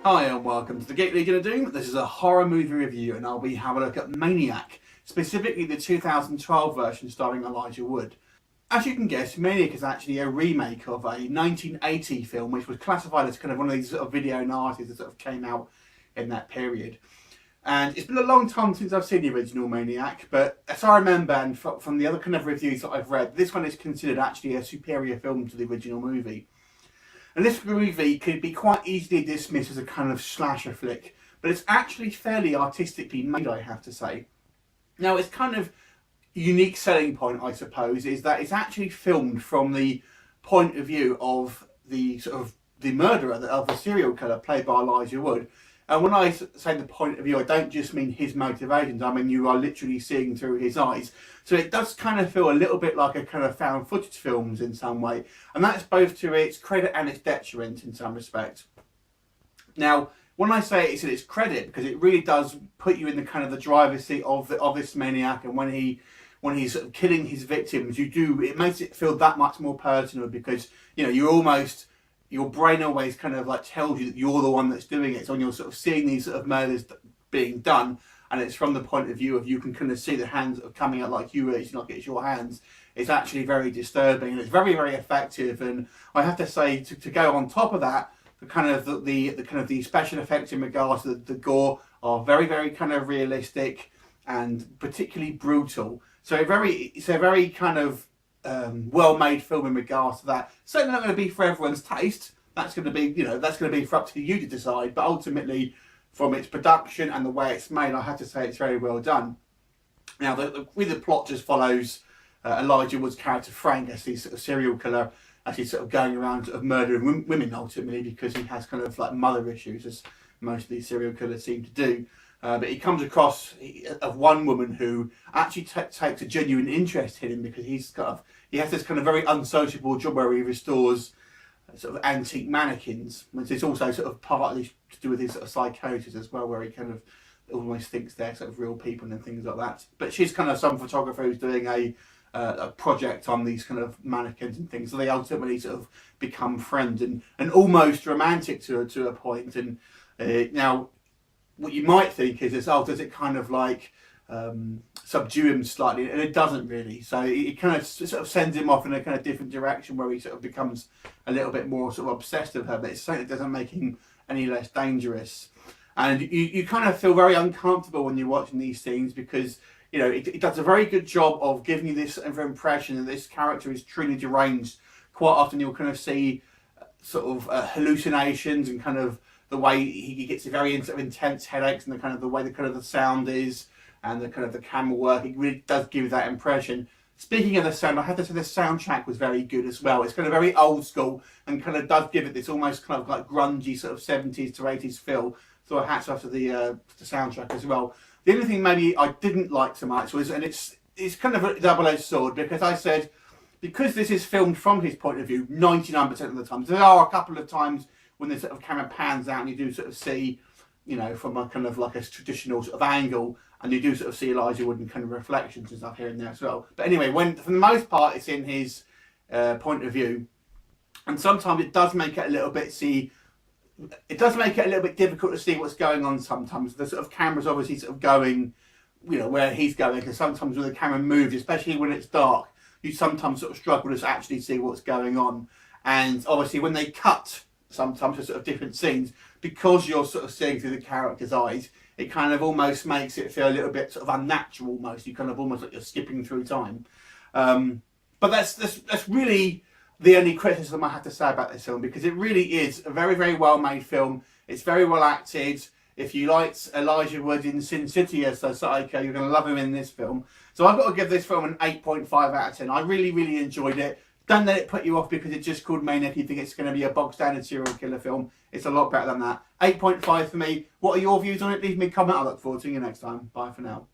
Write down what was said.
Hi and welcome to the Geek Legion of Doom. This is a horror movie review and I'll be having a look at Maniac, specifically the 2012 version starring Elijah Wood. As you can guess, Maniac is actually a remake of a 1980 film which was classified as kind of one of these sort of video nasties that sort of came out in that period. And it's been a long time since I've seen the original Maniac, but as I remember and from the other kind of reviews that I've read, this one is considered actually a superior film to the original movie. And this movie could be quite easily dismissed as a kind of slasher flick, but it's actually fairly artistically made, I have to say. Now, its kind of unique selling point, I suppose, is that it's actually filmed from the point of view of the murderer, of the serial killer played by Elijah Wood. And when I say the point of view, I don't just mean his motivations, I mean you are literally seeing through his eyes. So it does kind of feel a little bit like a kind of found footage films in some way. And that's both to its credit and its detriment in some respect. Now, when I say it's in its credit, because it really does put you in the kind of the driver's seat of this maniac, and when he's sort of killing his victims, it makes it feel that much more personal, because your brain always kind of like tells you that you're the one that's doing it. So when you're sort of seeing these sort of murders being done, and it's from the point of view of you can kind of see the hands coming out like it's your hands, it's actually very disturbing, and it's very, very effective. And I have to say, to go on top of that, the kind of the special effects in regards to the gore are very, very kind of realistic and particularly brutal. So it's a very kind of well-made film in regards to that. Certainly not going to be for everyone's taste. That's going to be for up to you to decide. But ultimately, from its production and the way it's made, I have to say it's very well done. Now, the plot just follows Elijah Wood's character Frank as the sort of serial killer, as he's sort of going around sort of murdering women ultimately, because he has kind of like mother issues, as most of these serial killers seem to do. But he comes across of one woman who actually takes a genuine interest in him, because he has this kind of very unsociable job where he restores sort of antique mannequins, which is also sort of partly to do with his sort of psychosis as well, where he kind of almost thinks they're sort of real people and things like that. But she's kind of some photographer who's doing a project on these kind of mannequins and things, so they ultimately sort of become friends and almost romantic to a point. And now, what you might think is does it kind of like subdue him slightly? And it doesn't really. So it kind of sort of sends him off in a kind of different direction, where he sort of becomes a little bit more sort of obsessed with her, but it certainly doesn't make him any less dangerous. And you kind of feel very uncomfortable when you're watching these scenes, because it does a very good job of giving you this impression that this character is truly deranged. Quite often you'll kind of see sort of hallucinations, and kind of the way he gets very intense headaches, and the way the sound is, and the kind of the camera work, it really does give you that impression. Speaking of the sound, I have to say the soundtrack was very good as well. It's kind of very old school, and kind of does give it this almost kind of like grungy sort of 70s to 80s feel. So hats off to the soundtrack as well. The only thing maybe I didn't like so much was, and it's kind of a double-edged sword, because I said, because this is filmed from his point of view 99% of the time, there are a couple of times when the sort of camera pans out and you do sort of see, from a kind of like a traditional sort of angle, and you do sort of see Elijah Wood and kind of reflections and stuff here and there as well. But anyway, for the most part, it's in his point of view, and sometimes it does make it a little bit difficult to see what's going on. Sometimes the sort of camera's obviously sort of going, where he's going, because sometimes when the camera moves, especially when it's dark, you sometimes sort of struggle to actually see what's going on. And obviously when they cut sometimes to sort of different scenes, because you're sort of seeing through the character's eyes, it kind of almost makes it feel a little bit sort of unnatural almost. You kind of almost like you're skipping through time. But that's really the only criticism I have to say about this film, because it really is a very, very well made film. It's very well acted. If you liked Elijah Wood in Sin City as a psycho, you're going to love him in this film. So I've got to give this film an 8.5 out of 10. I really, really enjoyed it. Don't let it put you off because it's just called Maniac. You think it's going to be a bog standard serial killer film. It's a lot better than that. 8.5 for me. What are your views on it? Leave me a comment. I look forward to seeing you next time. Bye for now.